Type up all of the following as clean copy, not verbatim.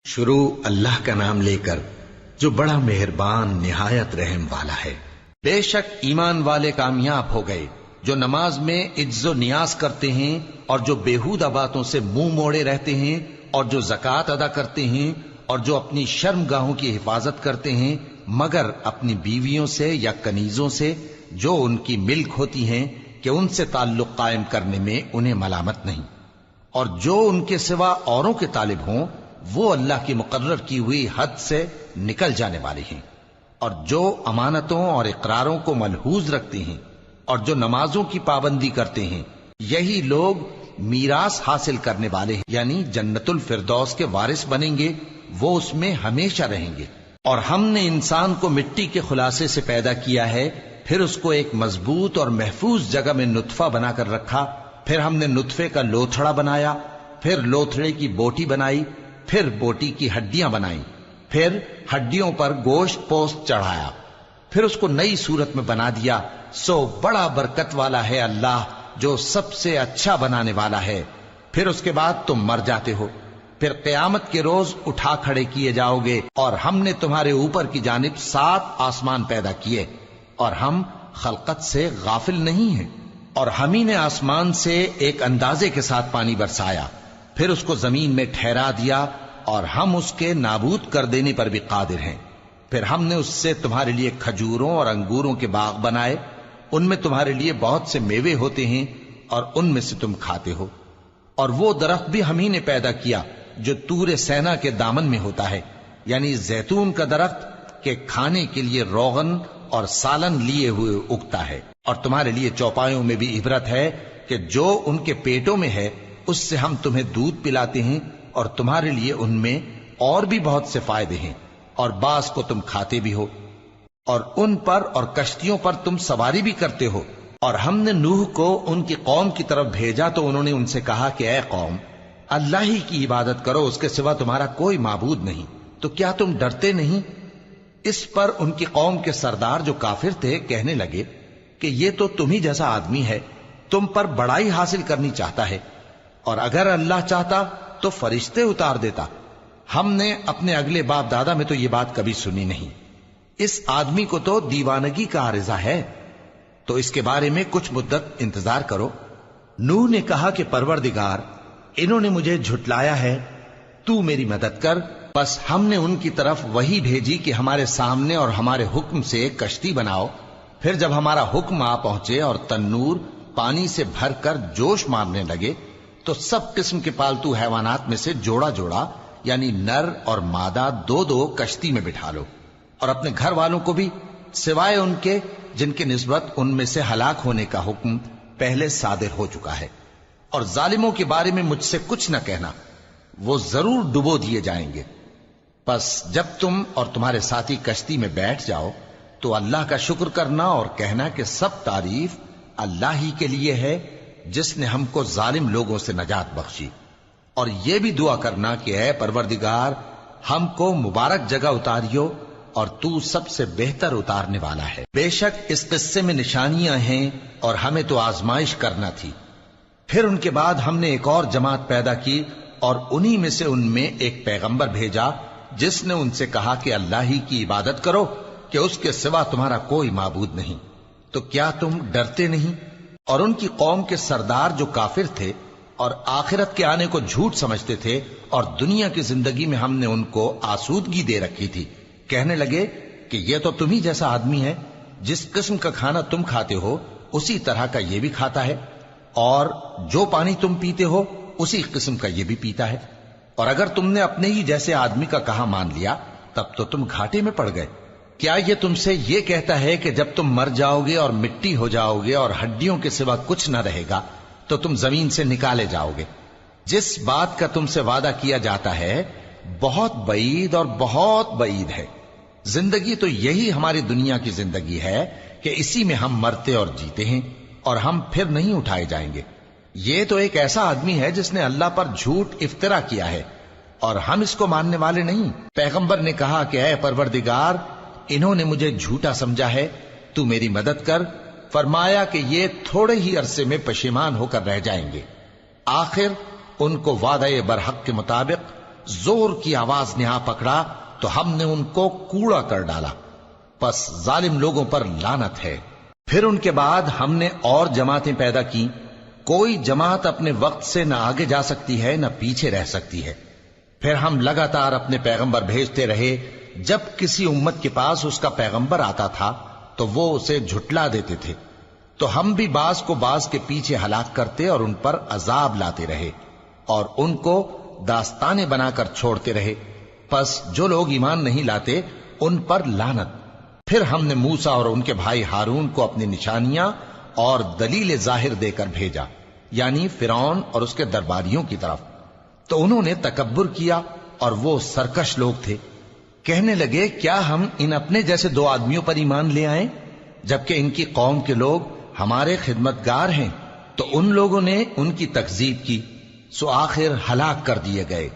شروع اللہ کا نام لے کر جو بڑا مہربان نہایت رحم والا ہے۔ بے شک ایمان والے کامیاب ہو گئے جو نماز میں عجز و نیاز کرتے ہیں اور جو بیہودہ باتوں سے منہ موڑے رہتے ہیں اور جو زکوٰۃ ادا کرتے ہیں اور جو اپنی شرم گاہوں کی حفاظت کرتے ہیں مگر اپنی بیویوں سے یا کنیزوں سے جو ان کی ملک ہوتی ہیں کہ ان سے تعلق قائم کرنے میں انہیں ملامت نہیں، اور جو ان کے سوا اوروں کے طالب ہوں وہ اللہ کی مقرر کی ہوئی حد سے نکل جانے والے ہیں، اور جو امانتوں اور اقراروں کو ملحوظ رکھتے ہیں اور جو نمازوں کی پابندی کرتے ہیں یہی لوگ میراث حاصل کرنے والے ہیں، یعنی جنت الفردوس کے وارث بنیں گے، وہ اس میں ہمیشہ رہیں گے۔ اور ہم نے انسان کو مٹی کے خلاصے سے پیدا کیا ہے، پھر اس کو ایک مضبوط اور محفوظ جگہ میں نطفہ بنا کر رکھا، پھر ہم نے نطفے کا لوتھڑا بنایا، پھر لوتھڑے کی بوٹی بنائی، پھر بوٹی کی ہڈیاں بنائیں، پھر ہڈیوں پر گوشت پوست چڑھایا، پھر اس کو نئی صورت میں بنا دیا۔ سو بڑا برکت والا ہے اللہ جو سب سے اچھا بنانے والا ہے۔ پھر اس کے بعد تم مر جاتے ہو، پھر قیامت کے روز اٹھا کھڑے کیے جاؤ گے، اور ہم نے تمہارے اوپر کی جانب 7 آسمان پیدا کیے، اور ہم خلقت سے غافل نہیں ہیں۔ اور ہم ہی نے آسمان سے ایک اندازے کے ساتھ پانی برسایا، پھر اس کو زمین میں ٹھہرا دیا، اور ہم اس کے نابود کر دینے پر بھی قادر ہیں۔ پھر ہم نے اس سے تمہارے لیے کھجوروں اور انگوروں کے باغ بنائے، ان میں تمہارے لیے بہت سے میوے ہوتے ہیں اور ان میں سے تم کھاتے ہو۔ اور وہ درخت بھی ہم ہی نے پیدا کیا جو طور سینا کے دامن میں ہوتا ہے، یعنی زیتون کا درخت کہ کھانے کے لیے روغن اور سالن لیے ہوئے اگتا ہے۔ اور تمہارے لیے چوپایوں میں بھی عبرت ہے کہ جو ان کے پیٹوں میں ہے اس سے ہم تمہیں دودھ پلاتے ہیں، اور تمہارے لیے ان میں اور بھی بہت سے فائدے ہیں، اور بعض کو تم کھاتے بھی ہو، اور ان پر اور کشتیوں پر تم سواری بھی کرتے ہو۔ اور ہم نے نوح کو ان کی قوم کی طرف بھیجا تو انہوں نے ان سے کہا کہ اے قوم، اللہ ہی کی عبادت کرو، اس کے سوا تمہارا کوئی معبود نہیں، تو کیا تم ڈرتے نہیں؟ اس پر ان کی قوم کے سردار جو کافر تھے کہنے لگے کہ یہ تو تم ہی جیسا آدمی ہے، تم پر بڑائی حاصل کرنی چاہتا ہے، اور اگر اللہ چاہتا تو فرشتے اتار دیتا۔ ہم نے اپنے اگلے باپ دادا میں تو یہ بات کبھی سنی نہیں، اس آدمی کو تو دیوانگی کا عارضہ ہے، تو اس کے بارے میں کچھ مدت انتظار کرو۔ نوح نے کہا کہ پروردگار، انہوں نے مجھے جھٹلایا ہے، تو میری مدد کر۔ بس ہم نے ان کی طرف وحی بھیجی کہ ہمارے سامنے اور ہمارے حکم سے ایک کشتی بناؤ، پھر جب ہمارا حکم آ پہنچے اور تنور پانی سے بھر کر جوش مارنے لگے تو سب قسم کے پالتو حیوانات میں سے جوڑا جوڑا یعنی نر اور مادہ 2 کشتی میں بٹھا لو، اور اپنے گھر والوں کو بھی سوائے ان کے جن کے نسبت ان میں سے ہلاک ہونے کا حکم پہلے صادر ہو چکا ہے۔ اور ظالموں کے بارے میں مجھ سے کچھ نہ کہنا، وہ ضرور ڈبو دیے جائیں گے۔ بس جب تم اور تمہارے ساتھی کشتی میں بیٹھ جاؤ تو اللہ کا شکر کرنا اور کہنا کہ سب تعریف اللہ ہی کے لیے ہے جس نے ہم کو ظالم لوگوں سے نجات بخشی۔ اور یہ بھی دعا کرنا کہ اے پروردگار، ہم کو مبارک جگہ اتاریو، اور تو سب سے بہتر اتارنے والا ہے۔ بے شک اس قصے میں نشانیاں ہیں اور ہمیں تو آزمائش کرنا تھی۔ پھر ان کے بعد ہم نے ایک اور جماعت پیدا کی، اور انہی میں سے ان میں ایک پیغمبر بھیجا جس نے ان سے کہا کہ اللہ ہی کی عبادت کرو کہ اس کے سوا تمہارا کوئی معبود نہیں، تو کیا تم ڈرتے نہیں؟ اور ان کی قوم کے سردار جو کافر تھے اور آخرت کے آنے کو جھوٹ سمجھتے تھے، اور دنیا کی زندگی میں ہم نے ان کو آسودگی دے رکھی تھی، کہنے لگے کہ یہ تو تم ہی جیسا آدمی ہے، جس قسم کا کھانا تم کھاتے ہو اسی طرح کا یہ بھی کھاتا ہے، اور جو پانی تم پیتے ہو اسی قسم کا یہ بھی پیتا ہے، اور اگر تم نے اپنے ہی جیسے آدمی کا کہا مان لیا تب تو تم گھاٹے میں پڑ گئے۔ کیا یہ تم سے یہ کہتا ہے کہ جب تم مر جاؤ گے اور مٹی ہو جاؤ گے اور ہڈیوں کے سوا کچھ نہ رہے گا تو تم زمین سے نکالے جاؤ گے؟ جس بات کا تم سے وعدہ کیا جاتا ہے بہت بعید اور بہت بعید ہے۔ زندگی تو یہی ہماری دنیا کی زندگی ہے کہ اسی میں ہم مرتے اور جیتے ہیں، اور ہم پھر نہیں اٹھائے جائیں گے۔ یہ تو ایک ایسا آدمی ہے جس نے اللہ پر جھوٹ افطرا کیا ہے، اور ہم اس کو ماننے والے نہیں۔ پیغمبر نے کہا کہ اے پروردگار، انہوں نے مجھے جھوٹا سمجھا ہے، تو میری مدد کر۔ فرمایا کہ یہ تھوڑے ہی عرصے میں پشیمان ہو کر رہ جائیں گے، آخر ان کو وعدہ برحق کے مطابق زور کی آواز نے آ پکڑا تو ہم نے ان کو کوڑا کر ڈالا، پس ظالم لوگوں پر لعنت ہے۔ پھر ان کے بعد ہم نے اور جماعتیں پیدا کی، کوئی جماعت اپنے وقت سے نہ آگے جا سکتی ہے نہ پیچھے رہ سکتی ہے۔ پھر ہم لگاتار اپنے پیغمبر بھیجتے رہے، جب کسی امت کے پاس اس کا پیغمبر آتا تھا تو وہ اسے جھٹلا دیتے تھے، تو ہم بھی بعض کو بعض کے پیچھے ہلاک کرتے اور ان پر عذاب لاتے رہے اور ان کو داستانیں بنا کر چھوڑتے رہے۔ پس جو لوگ ایمان نہیں لاتے ان پر لعنت۔ پھر ہم نے موسیٰ اور ان کے بھائی ہارون کو اپنی نشانیاں اور دلیل ظاہر دے کر بھیجا، یعنی فرعون اور اس کے درباریوں کی طرف، تو انہوں نے تکبر کیا اور وہ سرکش لوگ تھے۔ کہنے لگے کیا ہم ان اپنے جیسے دو آدمیوں پر ایمان لے آئیں جبکہ ان کی قوم کے لوگ ہمارے خدمتگار ہیں؟ تو ان لوگوں نے ان کی تکذیب کی، سو آخر ہلاک کر دیے گئے۔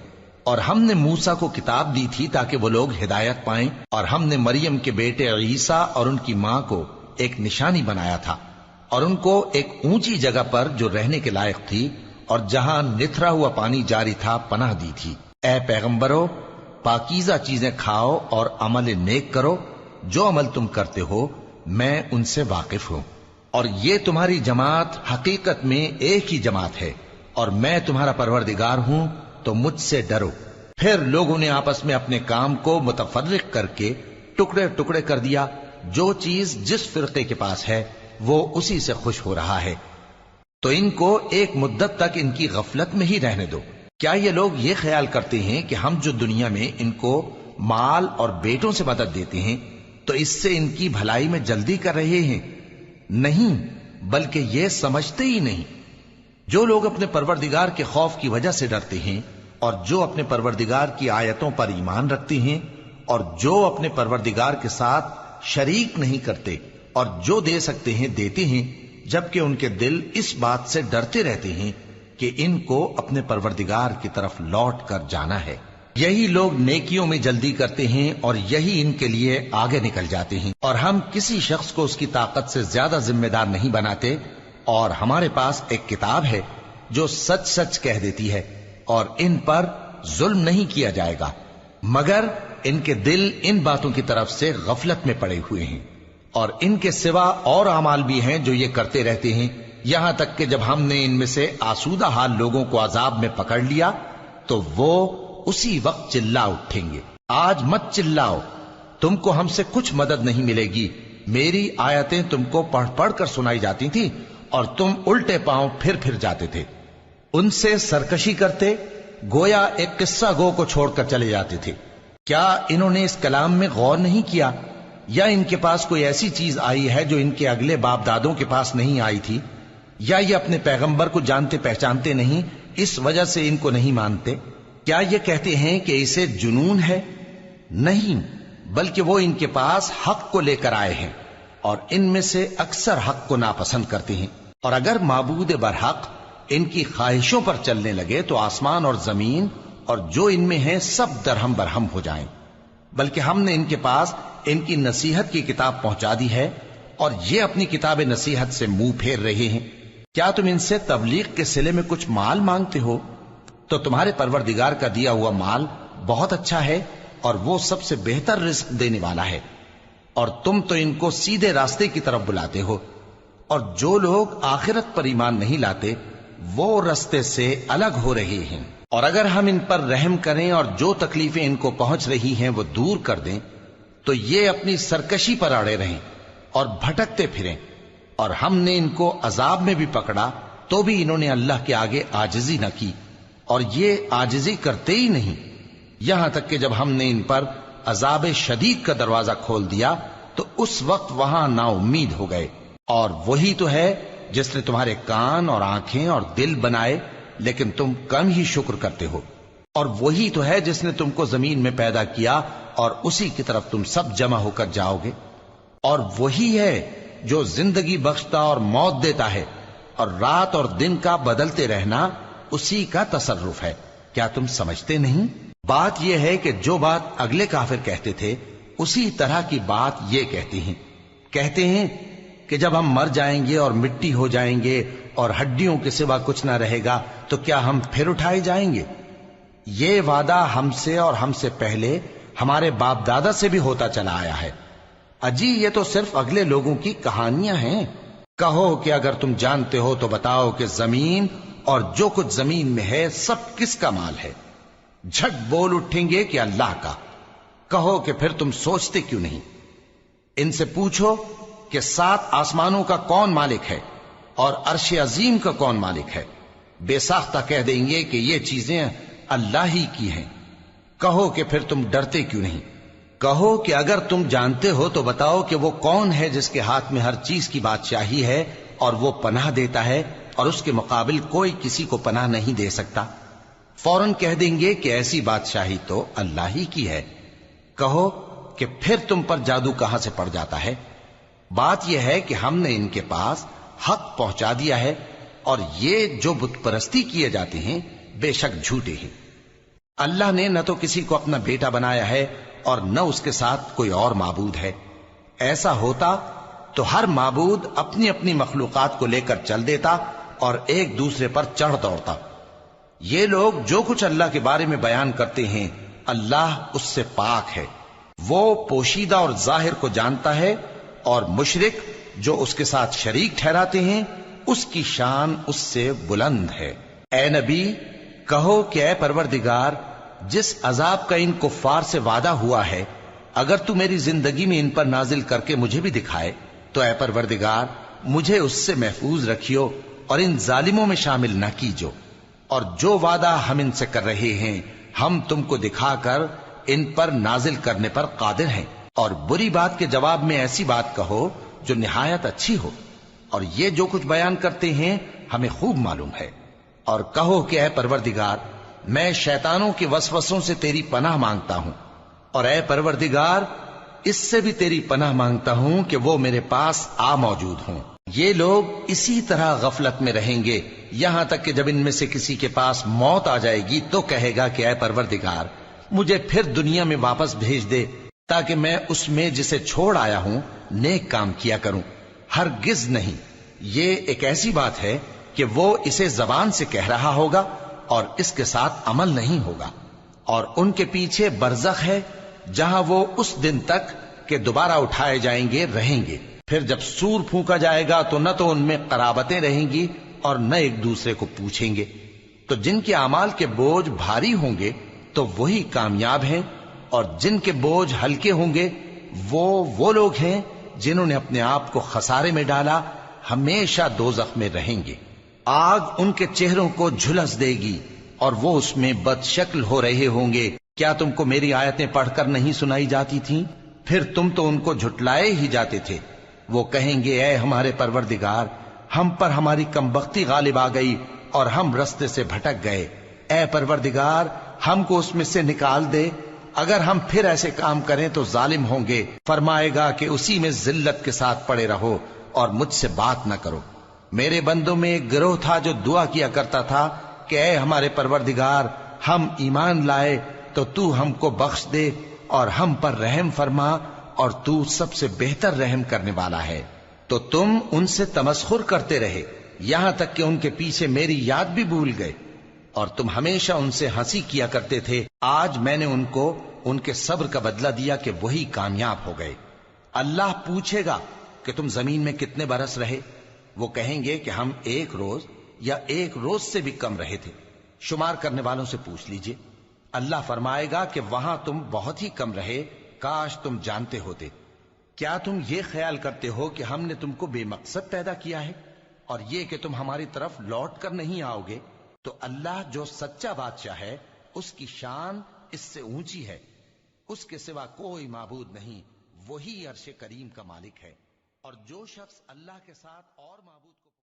اور ہم نے موسیٰ کو کتاب دی تھی تاکہ وہ لوگ ہدایت پائیں، اور ہم نے مریم کے بیٹے عیسیٰ اور ان کی ماں کو ایک نشانی بنایا تھا اور ان کو ایک اونچی جگہ پر جو رہنے کے لائق تھی اور جہاں نتھرا ہوا پانی جاری تھا پناہ دی تھی۔ اے پیغمبرو، پاکیزہ چیزیں کھاؤ اور عمل نیک کرو، جو عمل تم کرتے ہو میں ان سے واقف ہوں، اور یہ تمہاری جماعت حقیقت میں ایک ہی جماعت ہے، اور میں تمہارا پروردگار ہوں، تو مجھ سے ڈرو۔ پھر لوگوں نے آپس میں اپنے کام کو متفرق کر کے ٹکڑے ٹکڑے کر دیا، جو چیز جس فرقے کے پاس ہے وہ اسی سے خوش ہو رہا ہے، تو ان کو ایک مدت تک ان کی غفلت میں ہی رہنے دو۔ کیا یہ لوگ یہ خیال کرتے ہیں کہ ہم جو دنیا میں ان کو مال اور بیٹوں سے مدد دیتے ہیں تو اس سے ان کی بھلائی میں جلدی کر رہے ہیں؟ نہیں، بلکہ یہ سمجھتے ہی نہیں۔ جو لوگ اپنے پروردگار کے خوف کی وجہ سے ڈرتے ہیں اور جو اپنے پروردگار کی آیتوں پر ایمان رکھتے ہیں اور جو اپنے پروردگار کے ساتھ شریک نہیں کرتے اور جو دے سکتے ہیں دیتے ہیں، جبکہ ان کے دل اس بات سے ڈرتے رہتے ہیں کہ ان کو اپنے پروردگار کی طرف لوٹ کر جانا ہے، یہی لوگ نیکیوں میں جلدی کرتے ہیں اور یہی ان کے لیے آگے نکل جاتے ہیں۔ اور ہم کسی شخص کو اس کی طاقت سے زیادہ ذمہ دار نہیں بناتے، اور ہمارے پاس ایک کتاب ہے جو سچ سچ کہہ دیتی ہے، اور ان پر ظلم نہیں کیا جائے گا، مگر ان کے دل ان باتوں کی طرف سے غفلت میں پڑے ہوئے ہیں۔ اور ان کے سوا اور اعمال بھی ہیں جو یہ کرتے رہتے ہیں، یہاں تک کہ جب ہم نے ان میں سے آسودہ حال لوگوں کو عذاب میں پکڑ لیا تو وہ اسی وقت چلا اٹھیں گے۔ آج مت چلاؤ، تم کو ہم سے کچھ مدد نہیں ملے گی، میری آیتیں تم کو پڑھ پڑھ کر سنائی جاتی تھی اور تم الٹے پاؤں پھر جاتے تھے۔ ان سے سرکشی کرتے، گویا ایک قصہ گو کو چھوڑ کر چلے جاتے تھے۔ کیا انہوں نے اس کلام میں غور نہیں کیا، یا ان کے پاس کوئی ایسی چیز آئی ہے جو ان کے اگلے باپ دادوں کے پاس نہیں آئی تھی، یا یہ اپنے پیغمبر کو جانتے پہچانتے نہیں، اس وجہ سے ان کو نہیں مانتے؟ کیا یہ کہتے ہیں کہ اسے جنون ہے؟ نہیں، بلکہ وہ ان کے پاس حق کو لے کر آئے ہیں، اور ان میں سے اکثر حق کو ناپسند کرتے ہیں۔ اور اگر معبود برحق ان کی خواہشوں پر چلنے لگے تو آسمان اور زمین اور جو ان میں ہیں سب درہم برہم ہو جائیں۔ بلکہ ہم نے ان کے پاس ان کی نصیحت کی کتاب پہنچا دی ہے، اور یہ اپنی کتاب نصیحت سے منہ پھیر رہے ہیں۔ کیا تم ان سے تبلیغ کے صلے میں کچھ مال مانگتے ہو؟ تو تمہارے پروردگار کا دیا ہوا مال بہت اچھا ہے، اور وہ سب سے بہتر رزق دینے والا ہے، اور تم تو ان کو سیدھے راستے کی طرف بلاتے ہو۔ اور جو لوگ آخرت پر ایمان نہیں لاتے وہ راستے سے الگ ہو رہے ہیں۔ اور اگر ہم ان پر رحم کریں اور جو تکلیفیں ان کو پہنچ رہی ہیں وہ دور کر دیں تو یہ اپنی سرکشی پر اڑے رہیں اور بھٹکتے پھریں۔ اور ہم نے ان کو عذاب میں بھی پکڑا تو بھی انہوں نے اللہ کے آگے عاجزی نہ کی، اور یہ عاجزی کرتے ہی نہیں، یہاں تک کہ جب ہم نے ان پر عذاب شدید کا دروازہ کھول دیا تو اس وقت وہاں نا امید ہو گئے۔ اور وہی تو ہے جس نے تمہارے کان اور آنکھیں اور دل بنائے، لیکن تم کم ہی شکر کرتے ہو۔ اور وہی تو ہے جس نے تم کو زمین میں پیدا کیا اور اسی کی طرف تم سب جمع ہو کر جاؤ گے۔ اور وہی ہے جو زندگی بخشتا اور موت دیتا ہے، اور رات اور دن کا بدلتے رہنا اسی کا تصرف ہے۔ کیا تم سمجھتے نہیں؟ بات یہ ہے کہ جو بات اگلے کافر کہتے تھے اسی طرح کی بات یہ کہتے ہیں کہ جب ہم مر جائیں گے اور مٹی ہو جائیں گے اور ہڈیوں کے سوا کچھ نہ رہے گا تو کیا ہم پھر اٹھائے جائیں گے؟ یہ وعدہ ہم سے اور ہم سے پہلے ہمارے باپ دادا سے بھی ہوتا چلا آیا ہے۔ اجی یہ تو صرف اگلے لوگوں کی کہانیاں ہیں۔ کہو کہ اگر تم جانتے ہو تو بتاؤ کہ زمین اور جو کچھ زمین میں ہے سب کس کا مال ہے؟ جھٹ بول اٹھیں گے کہ اللہ کا۔ کہو کہ پھر تم سوچتے کیوں نہیں؟ ان سے پوچھو کہ 7 آسمانوں کا کون مالک ہے اور عرش عظیم کا کون مالک ہے؟ بے ساختہ کہہ دیں گے کہ یہ چیزیں اللہ ہی کی ہیں۔ کہو کہ پھر تم ڈرتے کیوں نہیں؟ کہو کہ اگر تم جانتے ہو تو بتاؤ کہ وہ کون ہے جس کے ہاتھ میں ہر چیز کی بادشاہی ہے اور وہ پناہ دیتا ہے اور اس کے مقابل کوئی کسی کو پناہ نہیں دے سکتا؟ فوراً کہہ دیں گے کہ ایسی بادشاہی تو اللہ ہی کی ہے۔ کہو کہ پھر تم پر جادو کہاں سے پڑ جاتا ہے؟ بات یہ ہے کہ ہم نے ان کے پاس حق پہنچا دیا ہے اور یہ جو بت پرستی کیے جاتے ہیں بے شک جھوٹے ہیں۔ اللہ نے نہ تو کسی کو اپنا بیٹا بنایا ہے اور نہ اس کے ساتھ کوئی اور معبود ہے۔ ایسا ہوتا تو ہر معبود اپنی اپنی مخلوقات کو لے کر چل دیتا اور ایک دوسرے پر چڑھ دوڑتا۔ یہ لوگ جو کچھ اللہ کے بارے میں بیان کرتے ہیں اللہ اس سے پاک ہے، وہ پوشیدہ اور ظاہر کو جانتا ہے، اور مشرک جو اس کے ساتھ شریک ٹھہراتے ہیں اس کی شان اس سے بلند ہے۔ اے نبی کہو کہ اے پروردگار، جس عذاب کا ان کفار سے وعدہ ہوا ہے اگر تو میری زندگی میں ان پر نازل کر کے مجھے بھی دکھائے تو اے پروردگار مجھے اس سے محفوظ رکھیو اور ان ظالموں میں شامل نہ کیجو، اور جو وعدہ ہم ان سے کر رہے ہیں ہم تم کو دکھا کر ان پر نازل کرنے پر قادر ہیں۔ اور بری بات کے جواب میں ایسی بات کہو جو نہایت اچھی ہو، اور یہ جو کچھ بیان کرتے ہیں ہمیں خوب معلوم ہے۔ اور کہو کہ اے پروردگار میں شیطانوں کے وسوسوں سے تیری پناہ مانگتا ہوں، اور اے پروردگار اس سے بھی تیری پناہ مانگتا ہوں کہ وہ میرے پاس آ موجود ہوں۔ یہ لوگ اسی طرح غفلت میں رہیں گے یہاں تک کہ جب ان میں سے کسی کے پاس موت آ جائے گی تو کہے گا کہ اے پروردگار مجھے پھر دنیا میں واپس بھیج دے تاکہ میں اس میں جسے چھوڑ آیا ہوں نیک کام کیا کروں۔ ہرگز نہیں، یہ ایک ایسی بات ہے کہ وہ اسے زبان سے کہہ رہا ہوگا اور اس کے ساتھ عمل نہیں ہوگا۔ اور ان کے پیچھے برزخ ہے جہاں وہ اس دن تک کہ دوبارہ اٹھائے جائیں گے رہیں گے۔ پھر جب سور پھونکا جائے گا تو نہ تو ان میں قرابتیں رہیں گی اور نہ ایک دوسرے کو پوچھیں گے۔ تو جن کے اعمال کے بوجھ بھاری ہوں گے تو وہی کامیاب ہیں، اور جن کے بوجھ ہلکے ہوں گے وہ لوگ ہیں جنہوں نے اپنے آپ کو خسارے میں ڈالا، ہمیشہ دوزخ میں رہیں گے۔ آگ ان کے چہروں کو جھلس دے گی اور وہ اس میں بد شکل ہو رہے ہوں گے۔ کیا تم کو میری آیتیں پڑھ کر نہیں سنائی جاتی تھیں؟ پھر تم تو ان کو جھٹلائے ہی جاتے تھے۔ وہ کہیں گے اے ہمارے پروردگار ہم پر ہماری کمبختی غالب آ گئی اور ہم رستے سے بھٹک گئے، اے پروردگار ہم کو اس میں سے نکال دے، اگر ہم پھر ایسے کام کریں تو ظالم ہوں گے۔ فرمائے گا کہ اسی میں ذلت کے ساتھ پڑے رہو اور مجھ سے بات نہ کرو۔ میرے بندوں میں ایک گروہ تھا جو دعا کیا کرتا تھا کہ اے ہمارے پروردگار ہم ایمان لائے تو تو ہم کو بخش دے اور ہم پر رحم فرما، اور تو سب سے بہتر رحم کرنے والا ہے۔ تو تم ان سے تمسخر کرتے رہے یہاں تک کہ ان کے پیچھے میری یاد بھی بھول گئے، اور تم ہمیشہ ان سے ہنسی کیا کرتے تھے۔ آج میں نے ان کو ان کے صبر کا بدلہ دیا کہ وہی کامیاب ہو گئے۔ اللہ پوچھے گا کہ تم زمین میں کتنے برس رہے؟ وہ کہیں گے کہ ہم 1 روز یا 1 روز سے بھی کم رہے تھے۔ شمار کرنے والوں سے پوچھ لیجئے۔ اللہ فرمائے گا کہ وہاں تم بہت ہی کم رہے، کاش تم جانتے ہوتے۔ کیا تم یہ خیال کرتے ہو کہ ہم نے تم کو بے مقصد پیدا کیا ہے اور یہ کہ تم ہماری طرف لوٹ کر نہیں آؤ گے؟ تو اللہ جو سچا بادشاہ ہے اس کی شان اس سے اونچی ہے، اس کے سوا کوئی معبود نہیں، وہی عرش کریم کا مالک ہے۔ اور جو شخص اللہ کے ساتھ اور معبود کو